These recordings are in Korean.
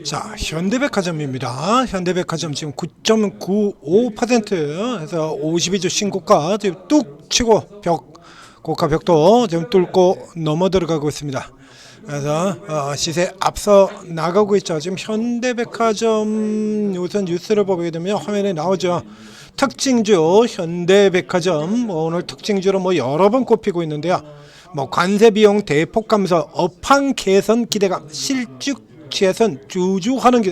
자, 현대백화점입니다. 현대백화점 지금 9.95% 해서 52주 신고가 지금 뚝 치고 고가 벽도 지금 뚫고 넘어 들어가고 있습니다. 그래서 시세 앞서 나가고 있죠. 지금 현대백화점 우선 뉴스를 보게 되면 화면에 나오죠. 특징주 현대백화점 오늘 특징주로 여러 번 꼽히고 있는데요. 관세 비용 대폭 감소, 업황 개선 기대감, 실적 개선 주주하는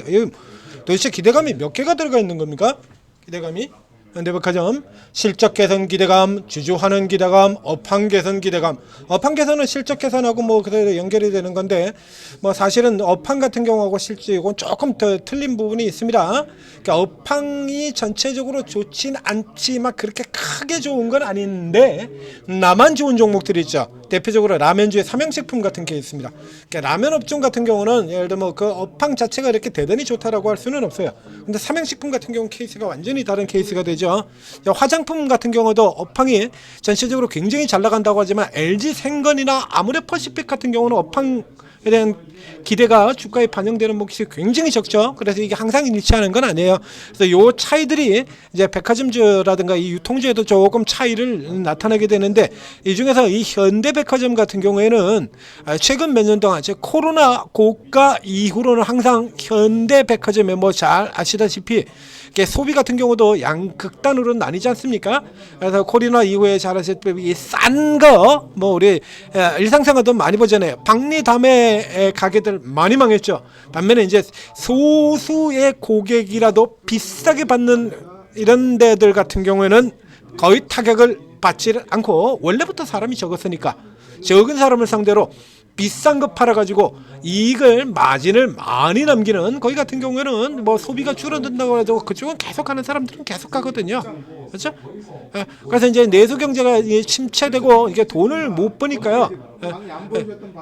도대체 기대감이 몇 개가 들어가 있는 겁니까? 기대감이 현대백화점 실적 개선 기대감, 주주하는 기대감, 업황 개선 기대감. 업황 개선은 실적 개선하고 그대로 연결이 되는 건데 사실은 업황 같은 경우하고 실적은 조금 더 틀린 부분이 있습니다. 그러니까 업황이 전체적으로 좋진 않지만 그렇게 크게 좋은 건 아닌데 나만 좋은 종목들이 있죠. 대표적으로 라면주의 삼양식품 같은 케이스입니다. 그러니까 라면 업종 같은 경우는 예를 들면 그 업황 자체가 이렇게 대단히 좋다라고 할 수는 없어요. 근데 삼양식품 같은 경우 케이스가 완전히 다른 케이스가 되죠. 화장품 같은 경우도 업황이 전체적으로 굉장히 잘 나간다고 하지만 LG생건이나 아모레퍼시픽 같은 경우는 업황에 대한 기대가 주가에 반영되는 몫이 굉장히 적죠. 그래서 이게 항상 일치하는 건 아니에요. 그래서 요 차이들이 이제 백화점주라든가 이 유통주에도 조금 차이를 나타나게 되는데 이 중에서 이 현대백화점 같은 경우에는 최근 몇 년 동안 즉 코로나 고가 이후로는 항상 현대백화점에 잘 아시다시피 소비 같은 경우도 양극단으로 나뉘지 않습니까? 그래서 코로나 이후에 잘 아시다시피 싼 거 우리 일상생활도 많이 보잖아요. 박리담회 가게들 많이 망했죠. 반면에 이제 소수의 고객이라도 비싸게 받는 이런 데들 같은 경우에는 거의 타격을 받지 않고 원래부터 사람이 적었으니까 적은 사람을 상대로 비싼 거 팔아가지고 이익을 마진을 많이 남기는 거기 같은 경우에는 소비가 줄어든다고 해도 그쪽은 계속하는 사람들은 계속 가거든요. 그렇죠? 그래서 이제 내수 경제가 침체되고 이게 돈을 못 버니까요.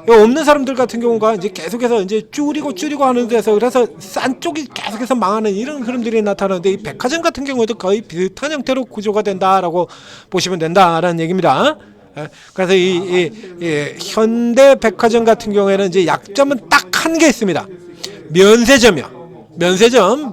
없는 사람들 같은 경우가 이제 계속해서 이제 줄이고 하는 데서 그래서 싼 쪽이 계속해서 망하는 이런 흐름들이 나타나는데 이 백화점 같은 경우에도 거의 비슷한 형태로 구조가 된다라고 보시면 된다라는 얘기입니다. 그래서 이 현대백화점 같은 경우에는 이제 약점은 딱 한 개 있습니다. 면세점이요. 면세점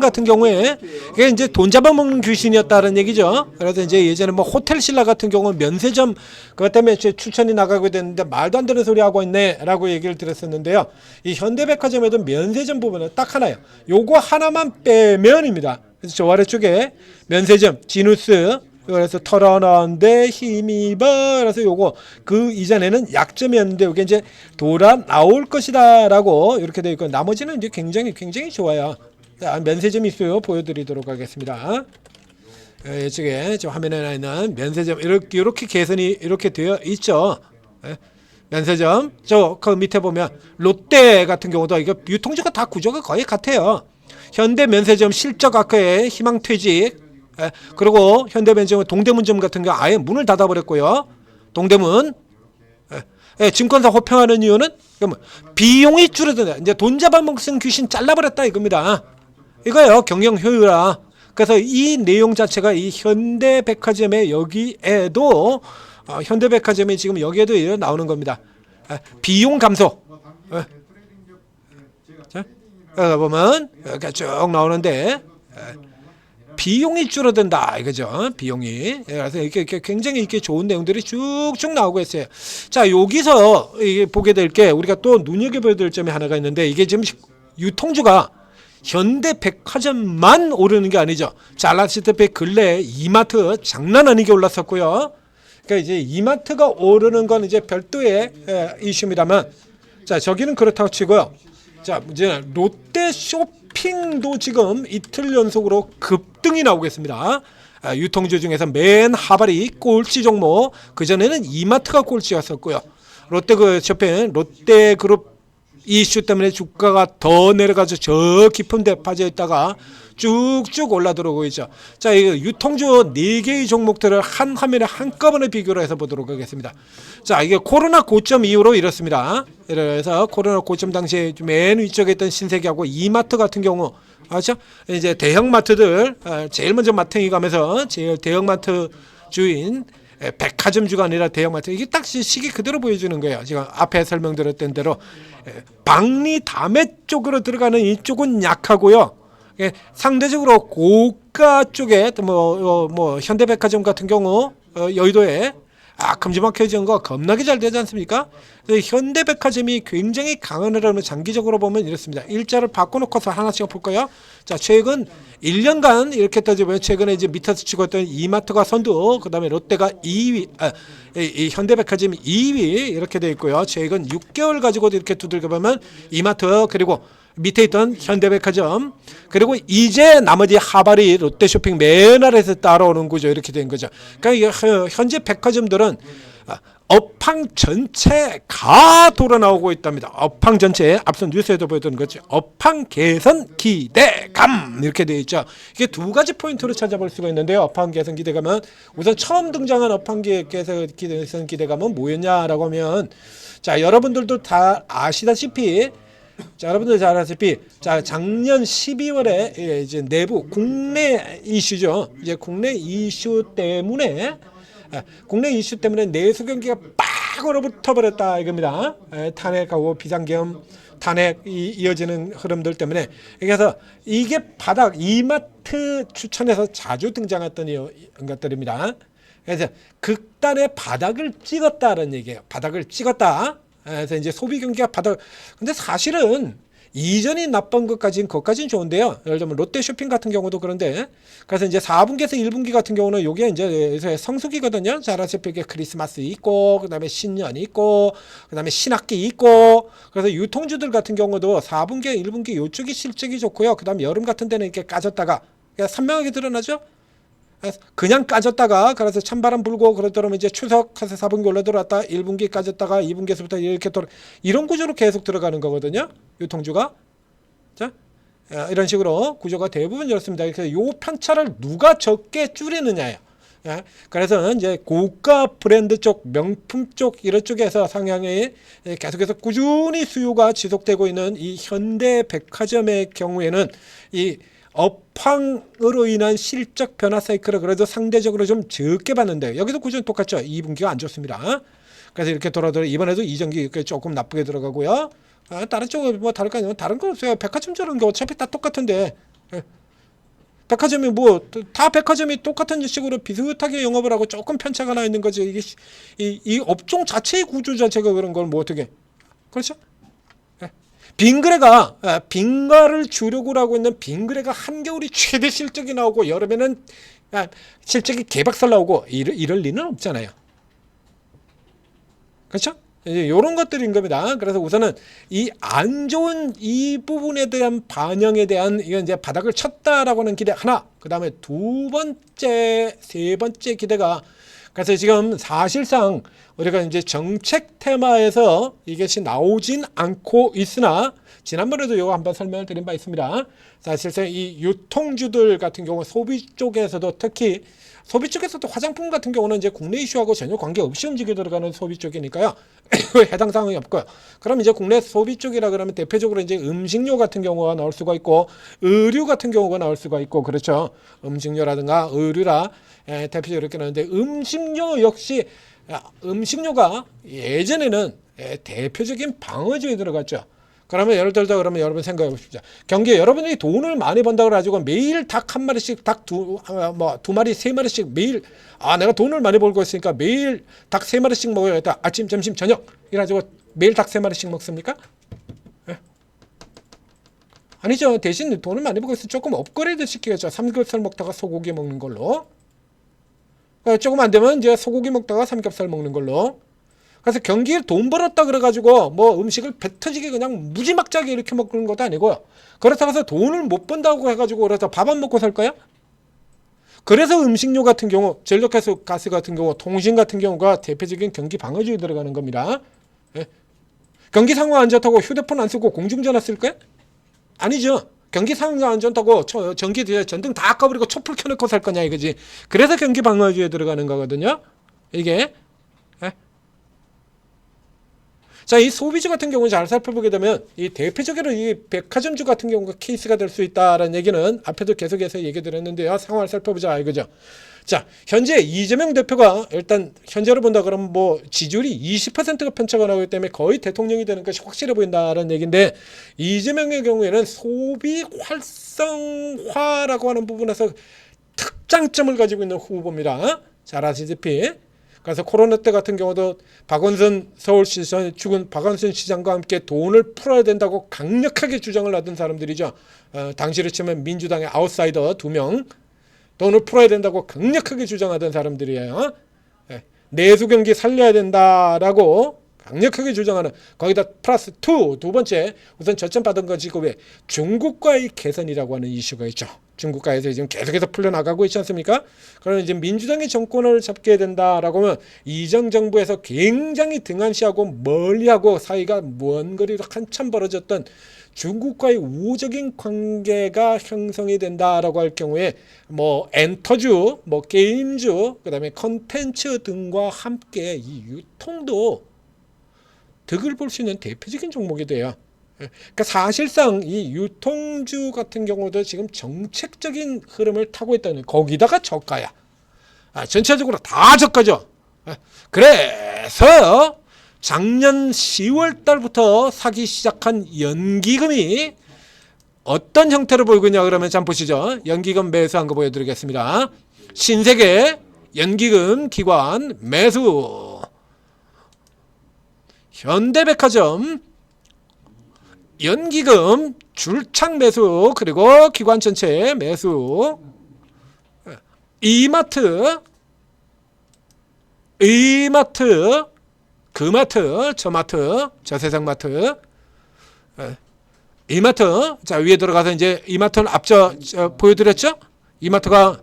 같은 경우에 이게 이제 돈 잡아먹는 귀신이었다는 얘기죠. 그래서 이제 예전에 호텔 신라 같은 경우는 면세점 그것 때문에 제 추천이 나가게 됐는데 말도 안 되는 소리 하고 있네라고 얘기를 들었었는데요. 이 현대백화점에도 면세점 부분은 딱 하나예요. 요거 하나만 빼면입니다. 그래서 저 아래쪽에 면세점, 지누스 그래서 털어넣는데 힘입어. 그래서 요거 그 이전에는 약점이었는데 이게 이제 돌아 나올 것이다라고 이렇게 되어 있고 나머지는 이제 굉장히 좋아요. 자, 면세점이 있어요. 보여드리도록 하겠습니다. 이쪽에 저 화면에 나 있는 면세점 이렇게 개선이 이렇게 되어 있죠. 면세점 그 밑에 보면 롯데 같은 경우도 이거 유통주가 다 구조가 거의 같아요. 현대 면세점 실적 악화에 희망퇴직. 그리고 현대면점 동대문점 같은 경우 아예 문을 닫아버렸고요. 동대문 증권사 호평하는 이유는 비용이 줄어든다. 이제 돈 잡아먹는 귀신 잘라버렸다 이겁니다. 이거예요. 경영 효율화. 그래서 이 내용 자체가 이 현대백화점의 여기에도 현대백화점이 지금 여기에도 나오는 겁니다. 비용 감소. 자, 보면 이렇게 쭉 나오는데. 비용이 줄어든다 이거죠. 비용이. 그래서 이렇게 굉장히 이렇게 좋은 내용들이 쭉쭉 나오고 있어요. 자, 여기서 이게 보게 될 게 우리가 또 눈여겨봐야 될 점이 하나가 있는데 이게 지금 유통주가 현대백화점만 오르는 게 아니죠. 잘 아시다시피 근래 이마트 장난 아니게 올랐었고요. 그러니까 이제 이마트가 오르는 건 이제 별도의 이슈입니다만, 자 저기는 그렇다고 치고요. 자 이제 롯데 쇼핑도 지금 이틀 연속으로 급등이 나오겠습니다. 유통주 중에서 맨 하발이 꼴찌 종목. 그 전에는 이마트가 꼴찌였었고요. 롯데그룹 이슈 때문에 주가가 더 내려가서 저 깊은 데 빠져 있다가 쭉쭉 올라 들어오고 있죠. 자, 이 유통주 4개의 종목들을 한 화면에 한꺼번에 비교를 해서 보도록 하겠습니다. 자, 이게 코로나 고점 이후로 이렇습니다. 그래서 코로나 고점 당시에 맨 위쪽에 있던 신세계하고 이마트 같은 경우, 그렇죠? 이제 대형마트들 제일 먼저 마탱이 가면서 제일 대형마트 주인 백화점주가 아니라 대형마트. 이게 딱 시기 그대로 보여주는 거예요. 지금 앞에 설명드렸던 대로 박리 다매 쪽으로 들어가는 이쪽은 약하고요. 상대적으로 고가 쪽에 뭐 현대백화점 같은 경우 여의도에 큼지막해진 거 겁나게 잘 되지 않습니까? 현대백화점이 굉장히 강한 흐름을 장기적으로 보면 이렇습니다. 일자를 바꿔놓고서 하나씩 볼까요? 자, 최근 1년간 이렇게 따지면 최근에 이제 밑에서 치고 있던 이마트가 선두, 그 다음에 롯데가 2위, 이 현대백화점이 2위 이렇게 돼 있고요. 최근 6개월 가지고도 이렇게 두들겨 보면 이마트 그리고 밑에 있던 현대백화점 그리고 이제 나머지 하바리 롯데쇼핑 맨 아래에서 따라오는 구조 이렇게 된 거죠. 그러니까 현재 백화점들은 업황 전체가 돌아 나오고 있답니다. 업황 전체 앞선 뉴스에도 보였던 거죠. 업황 개선 기대감 이렇게 되어 있죠. 이게 두 가지 포인트로 찾아볼 수가 있는데요. 업황 개선 기대감은 우선 처음 등장한 업황 개선 기대감은 뭐였냐라고 하면 자 여러분들도 다 아시다시피 자, 여러분들 잘 아시다시피 자, 작년 12월에 이제 내부 국내 이슈죠. 이제 국내 이슈 때문에 내수 경기가 빡 얼어붙어 버렸다 이겁니다. 탄핵하고 비상계엄 탄핵이 이어지는 흐름들 때문에 그래서 이게 바닥 이마트 추천에서 자주 등장했던 것들입니다. 그래서 극단의 바닥을 찍었다는 얘기예요. 바닥을 찍었다. 그래서 이제 소비 경기가 바닥. 근데 사실은 이전이 나쁜 것까지는 좋은데요. 예를 들면 롯데 쇼핑 같은 경우도 그런데 그래서 이제 4분기에서 1분기 같은 경우는 요게 이제 성수기거든요. 잘 아시다시피 크리스마스 있고 그다음에 신년이 있고 그다음에 신학기 있고 그래서 유통주들 같은 경우도 4분기, 1분기 요쪽이 실적이 좋고요. 그다음에 여름 같은 데는 이렇게 까졌다가 선명하게 드러나죠. 그냥 까졌다가 그래서 찬바람 불고 그러더라면 이제 추석해서 4분기 올라 들어왔다 1분기 까졌다가 2분기에서부터 이렇게 이런 구조로 계속 들어가는 거거든요. 유통주가 자 이런 식으로 구조가 대부분 이렇습니다. 그래서 요 편차를 누가 적게 줄이느냐예요. 그래서 이제 고가 브랜드 쪽, 명품 쪽 이런 쪽에서 상향이 계속해서 꾸준히 수요가 지속되고 있는 이 현대백화점의 경우에는 이 업황으로 인한 실적 변화 사이클을 그래도 상대적으로 좀 적게 봤는데 여기도 구조는 똑같죠. 2분기가 안 좋습니다. 그래서 이렇게 돌아돌아 이번에도 이전기 조금 나쁘게 들어가고요. 다른 쪽은 뭐 다를까요? 다른 거 없어요. 백화점처럼 어차피 다 똑같은데 백화점이 뭐 다 백화점이 똑같은 식으로 비슷하게 영업을 하고 조금 편차가 나 있는 거지. 이게 이 업종 자체의 구조 자체가 그런 걸 뭐 어떻게 그렇죠? 빙가를 주력으로 하고 있는 빙그레가 한겨울이 최대 실적이 나오고 여름에는 실적이 개박살 나오고 이럴 리는 없잖아요. 그렇죠? 이런 것들인 겁니다. 그래서 우선은 이 안 좋은 이 부분에 대한 반영에 대한 이건 이제 바닥을 쳤다라고 하는 기대 하나, 그 다음에 두 번째, 세 번째 기대가 그래서 지금 사실상 우리가 이제 정책 테마에서 이것이 나오진 않고 있으나 지난번에도 이거 한번 설명을 드린 바 있습니다. 사실상 이 유통주들 같은 경우 소비 쪽에서도 특히 소비 쪽에서도 화장품 같은 경우는 이제 국내 이슈하고 전혀 관계없이 움직여 들어가는 소비 쪽이니까요. 해당 사항이 없고요. 그럼 이제 국내 소비 쪽이라 그러면 대표적으로 이제 음식료 같은 경우가 나올 수가 있고 의류 같은 경우가 나올 수가 있고 그렇죠. 음식료라든가 의류라 대표적으로 이렇게 나오는데 음식료 역시 음식료가 예전에는 대표적인 방어주에 들어갔죠. 그러면 예를 들자 그러면 여러분 생각해 보십시오. 경기에 여러분들이 돈을 많이 번다고 가지고 매일 닭 한 마리씩 닭 두 마리 세 마리씩 매일 내가 돈을 많이 벌고 있으니까 매일 닭 세 마리씩 먹어야겠다. 아침 점심 저녁 이래가지고 매일 닭 세 마리씩 먹습니까? 네? 아니죠. 대신 돈을 많이 벌고 있으면 조금 업그레이드 시키겠죠. 삼겹살 먹다가 소고기 먹는 걸로 조금 안 되면 이제 소고기 먹다가 삼겹살 먹는 걸로. 그래서 경기에 돈 벌었다 그래가지고 뭐 음식을 배 터지게 그냥 무지막지하게 이렇게 먹는 것도 아니고요. 그렇다고 해서 돈을 못 번다고 해가지고 그래서 밥 안 먹고 살까요? 그래서 음식료 같은 경우, 전력가스 같은 경우, 통신 같은 경우가 대표적인 경기 방어주에 들어가는 겁니다. 예. 경기 상황 안 좋다고 휴대폰 안 쓰고 공중전화 쓸까요? 아니죠. 경기 상황 안 좋다고 전기 전등 다 꺼버리고 촛불 켜놓고 살 거냐 이거지. 그래서 경기 방어주에 들어가는 거거든요. 이게. 자, 이 소비주 같은 경우는 잘 살펴보게 되면 이 대표적으로 이 백화점주 같은 경우가 케이스가 될 수 있다라는 얘기는 앞에도 계속해서 얘기 드렸는데요. 상황을 살펴보자 이거죠. 자, 현재 이재명 대표가 일단 현재로 본다 그러면 뭐 지지율이 20%가 편차가 나기 때문에 거의 대통령이 되는 것이 확실해 보인다는 얘기인데, 이재명의 경우에는 소비 활성화라고 하는 부분에서 특장점을 가지고 있는 후보입니다. 잘 아시다시피. 그래서 코로나 때 같은 경우도 박원순 서울시장 죽은 박원순 시장과 함께 돈을 풀어야 된다고 강력하게 주장을 하던 사람들이죠. 당시로 치면 민주당의 아웃사이더 2명, 돈을 풀어야 된다고 강력하게 주장하던 사람들이에요. 내수 경기 살려야 된다라고 강력하게 주장하는, 거기다 플러스 2, 두 번째, 우선 저점받은 거 지금 왜 중국과의 개선이라고 하는 이슈가 있죠. 중국과에서 지금 계속해서 풀려나가고 있지 않습니까? 그러면 이제 민주당이 정권을 잡게 된다라고 하면 이전 정부에서 굉장히 등한시하고 멀리하고 사이가 먼 거리로 한참 벌어졌던 중국과의 우호적인 관계가 형성이 된다라고 할 경우에 뭐 엔터주, 뭐 게임주, 그다음에 컨텐츠 등과 함께 이 유통도 득을 볼 수 있는 대표적인 종목이 돼요. 그러니까 사실상 이 유통주 같은 경우도 지금 정책적인 흐름을 타고 있다는, 거기다가 저가야. 전체적으로 다 저가죠. 그래서 작년 10월 달부터 사기 시작한 연기금이 어떤 형태를 보이고 있냐 그러면 잠 보시죠. 연기금 매수한 거 보여드리겠습니다. 신세계 연기금 기관 매수, 현대백화점 연기금 줄창 매수, 그리고 기관 전체 매수, 이마트, 그마트, 저마트, 저세상마트, 이마트. 자, 위에 들어가서 이제 이마트는 앞서 보여드렸죠. 이마트가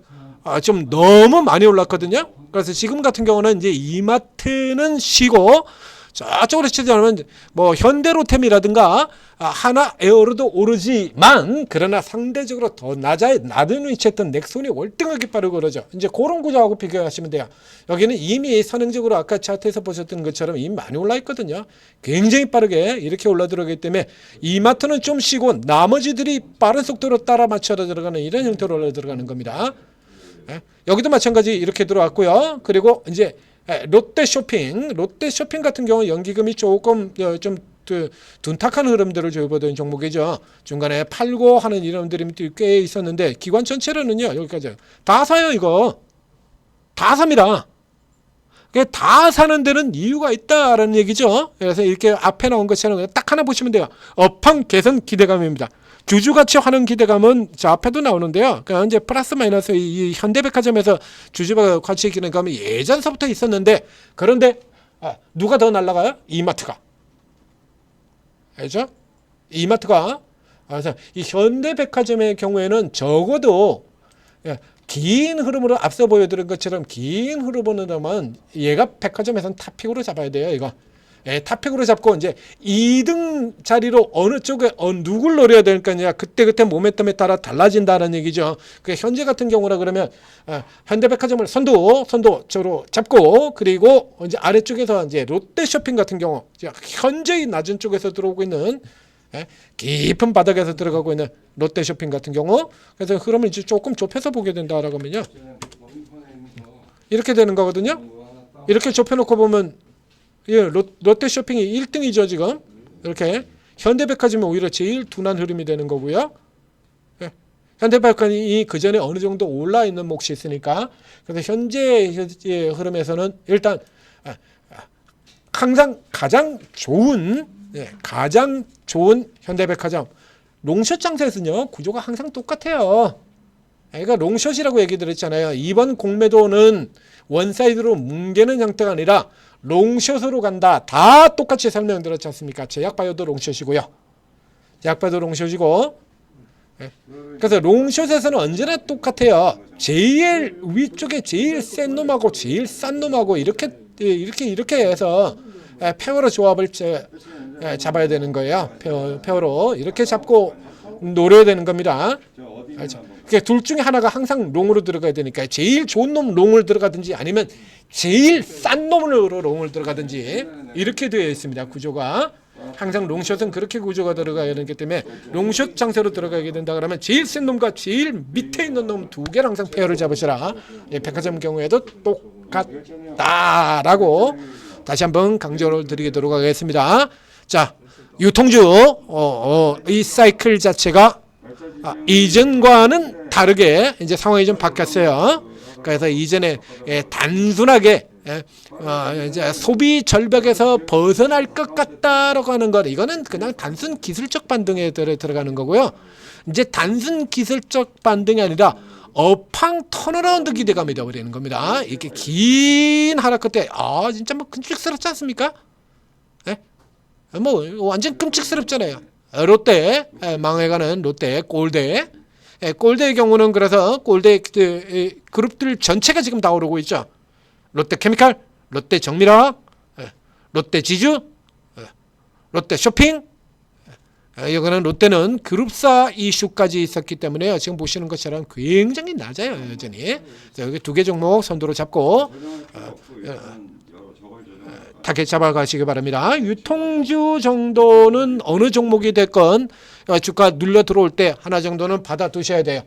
좀 너무 많이 올랐거든요. 그래서 지금 같은 경우는 이제 이마트는 쉬고 저쪽으로 치지 않으면 뭐 현대로템이라든가 하나 에어로도 오르지만, 그러나 상대적으로 더 낮은 위치에 있던 넥손이 월등하게 빠르고 그러죠. 이제 그런 구조하고 비교하시면 돼요. 여기는 이미 선행적으로 아까 차트에서 보셨던 것처럼 이미 많이 올라 있거든요. 굉장히 빠르게 이렇게 올라 들어가기 때문에 이마트는 좀 쉬고 나머지들이 빠른 속도로 따라 맞춰 들어가는 이런 형태로 올라 들어가는 겁니다. 여기도 마찬가지 이렇게 들어왔고요. 그리고 이제 롯데쇼핑 같은 경우 연기금이 조금 좀 둔탁한 흐름들을 보여주는 종목이죠. 중간에 팔고 하는 이름들이 꽤 있었는데, 기관 전체로는요 여기까지 다 사요. 이거 다 삽니다. 다 사는 데는 이유가 있다라는 얘기죠. 그래서 이렇게 앞에 나온 것처럼 딱 하나 보시면 돼요. 업황 개선 기대감입니다. 주주가치 환원 기대감은 저 앞에도 나오는데요. 그러니까 이제 플러스 마이너스 이 현대백화점에서 주주가치 기대감이 예전서부터 있었는데, 그런데 누가 더 날라가요? 이마트가. 알죠? 이마트가. 그래서 이 현대백화점의 경우에는 적어도 긴 흐름으로 앞서 보여드린 것처럼 긴 흐름으로는 얘가 백화점에서는 탑픽으로 잡아야 돼요. 이거. 탑픽으로 잡고 이제 2등 자리로 어느 쪽에 누굴 노려야 될까냐, 그때 모멘텀에 따라 달라진다는 얘기죠. 현재 같은 경우라 그러면 현대백화점을 선도적으로 잡고, 그리고 이제 아래쪽에서 이제 롯데쇼핑 같은 경우 현저히 낮은 쪽에서 들어오고 있는, 깊은 바닥에서 들어가고 있는 롯데쇼핑 같은 경우, 그래서 흐름을 이제 조금 좁혀서 보게 된다라고 하면요 이렇게 되는 거거든요. 이렇게 좁혀놓고 보면 롯데쇼핑이 1등이죠 지금. 이렇게 현대백화점이 오히려 제일 둔한 흐름이 되는 거고요. 현대백화점이 그 전에 어느 정도 올라 있는 몫이 있으니까. 그래서 현재 흐름에서는 일단 항상 가장 좋은 현대백화점 롱숏 장세에서는요 구조가 항상 똑같아요. 그러니까 롱숏이라고 얘기 드렸잖아요. 이번 공매도는 원사이드로 뭉개는 형태가 아니라 롱숏으로 간다. 다 똑같이 설명드렸지 않습니까? 제약바이오도 롱숏이고요. 제약바이오도 롱숏이고. 그래서 롱숏에서는 언제나 똑같아요. 제일 위쪽에 제일 센 놈하고 제일 싼 놈하고 이렇게 해서 페어로 조합을 잡아야 되는 거예요. 페어로 이렇게 잡고 노려야 되는 겁니다. 그러니까 둘 중에 하나가 항상 롱으로 들어가야 되니까 제일 좋은 놈 롱을 들어가든지 아니면 제일 싼 놈으로 롱을 들어가든지 이렇게 되어 있습니다. 구조가. 항상 롱숏은 그렇게 구조가 들어가야 되기 때문에 롱숏 장세로 들어가게 된다 그러면 제일 센 놈과 제일 밑에 있는 놈 두 개를 항상 페어를 잡으시라. 예, 백화점 경우에도 똑같다라고 다시 한번 강조를 드리도록 하겠습니다. 자, 유통주 이 사이클 자체가 이전과는 다르게 이제 상황이 좀 바뀌었어요. 그래서 이전에 단순하게 이제 소비 절벽에서 벗어날 것 같다라고 하는 것, 이거는 그냥 단순 기술적 반등에 들어가는 거고요. 이제 단순 기술적 반등이 아니라 업황 턴어라운드 기대감이 되어버리는 겁니다. 이렇게 긴 하락 끝에 진짜 뭐 끔찍스럽지 않습니까? 뭐 완전 끔찍스럽잖아요. 롯데 망해가는 롯데 골대. 골대의 경우는 그래서 골대 그룹들 전체가 지금 다 오르고 있죠. 롯데 케미칼, 롯데 정밀화학, 롯데 지주, 롯데 쇼핑. 이거는 롯데는 그룹사 이슈까지 있었기 때문에 지금 보시는 것처럼 굉장히 낮아요, 여전히. 여기 두 개 종목 선두로 잡고 타겟 잡아가시기 바랍니다. 유통주 정도는 어느 종목이 됐건 주가 눌려 들어올 때 하나 정도는 받아 두셔야 돼요.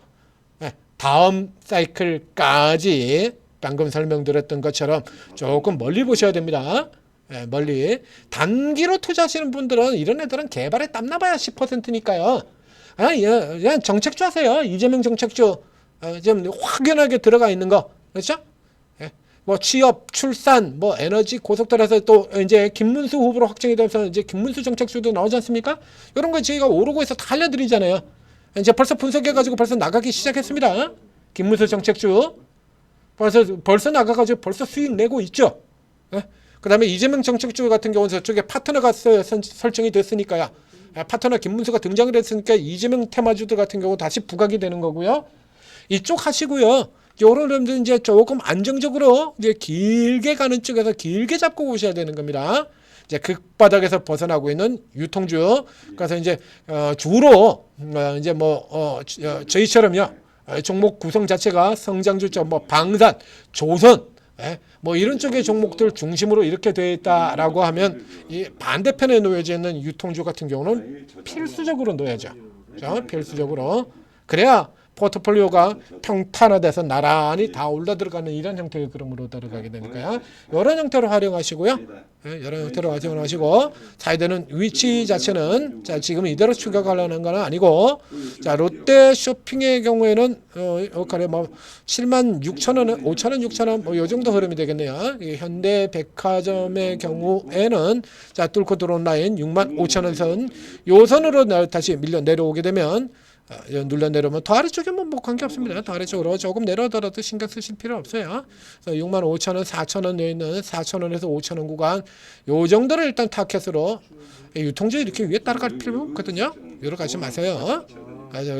다음 사이클까지 방금 설명드렸던 것처럼 조금 멀리 보셔야 됩니다. 멀리. 단기로 투자하시는 분들은 이런 애들은 개발에 땀나봐야 10%니까요. 그냥 정책주 하세요. 이재명 정책주 좀 확연하게 들어가 있는 거, 그렇죠? 뭐 취업, 출산, 뭐 에너지, 고속도로에서 또 이제 김문수 후보로 확정이 되면서 이제 김문수 정책주도 나오지 않습니까? 이런 거 저희가 오르고 해서 다 알려드리잖아요. 이제 벌써 분석해가지고 벌써 나가기 시작했습니다. 김문수 정책주 벌써 나가가지고 벌써 수익 내고 있죠. 그 다음에 이재명 정책주 같은 경우는 저쪽에 파트너가 설정이 됐으니까요. 파트너 김문수가 등장을 했으니까 이재명 테마주들 같은 경우 다시 부각이 되는 거고요. 이쪽 하시고요. 요런 점들 이제 조금 안정적으로 이제 길게 가는 쪽에서 길게 잡고 오셔야 되는 겁니다. 이제 극바닥에서 벗어나고 있는 유통주. 그래서 이제 주로 이제 뭐 저희처럼요. 종목 구성 자체가 성장주 쪽 뭐 방산, 조선 뭐 이런 쪽의 종목들 중심으로 이렇게 되어 있다라고 하면 이 반대편에 놓여져 있는 유통주 같은 경우는 필수적으로 놓여져. 필수적으로. 그래야 포트폴리오가 평탄화돼서 나란히 다 올라 들어가는 이런 형태의 그림으로 들어가게 되니까요. 이런 형태로 활용하시고요. 이런 형태로 활용하시고 사이드는 위치 자체는 자 지금 이대로 추격하려는 건 아니고 자 롯데 쇼핑의 경우에는 가래 뭐 76,000원, 5,000원, 6,000원 뭐 요 정도 흐름이 되겠네요. 현대백화점의 경우에는 자 뚫고 들어온 라인 65,000원 선, 요 선으로 다시 밀려 내려오게 되면 눌러 내려오면 더 아래쪽에는 뭐 관계없습니다. 더 아래쪽으로 조금 내려더라도 신경 쓰실 필요 없어요. 65,000원, 4,000원 내에 있는 4,000원에서 5,000원 구간 요 정도를 일단 타켓으로 유통주 이렇게 위에 따라갈 필요 없거든요. 여러 가지 마세요.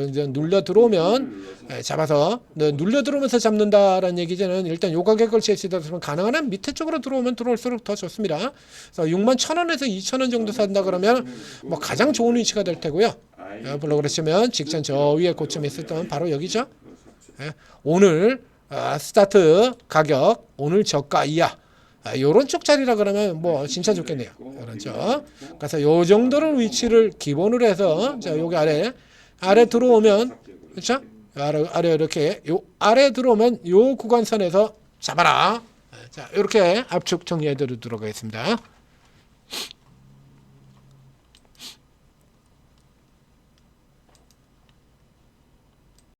이제 눌려 들어오면 잡아서 눌려 들어오면서 잡는다라는 얘기는 일단 요 가격을 제시다 보면 가능한 한 밑에 쪽으로 들어오면 들어올수록 더 좋습니다. 그래서 61,000원에서 2,000원 정도 산다 그러면 뭐 가장 좋은 위치가 될 테고요. 물론 그러시면 직전 저 위에 고점이 있을 때는 바로 여기죠. 오늘 스타트 가격 오늘 저가 이하 요런 쪽 자리라 그러면 뭐 진짜 좋겠네요. 요런 쪽. 그래서 요 정도를 위치를 기본으로 해서 자 여기 아래 들어오면 그렇죠? 아래 이렇게 요 아래 들어오면 요 구간선에서 잡아라. 자 이렇게 압축 정리해 드리도록 하겠습니다.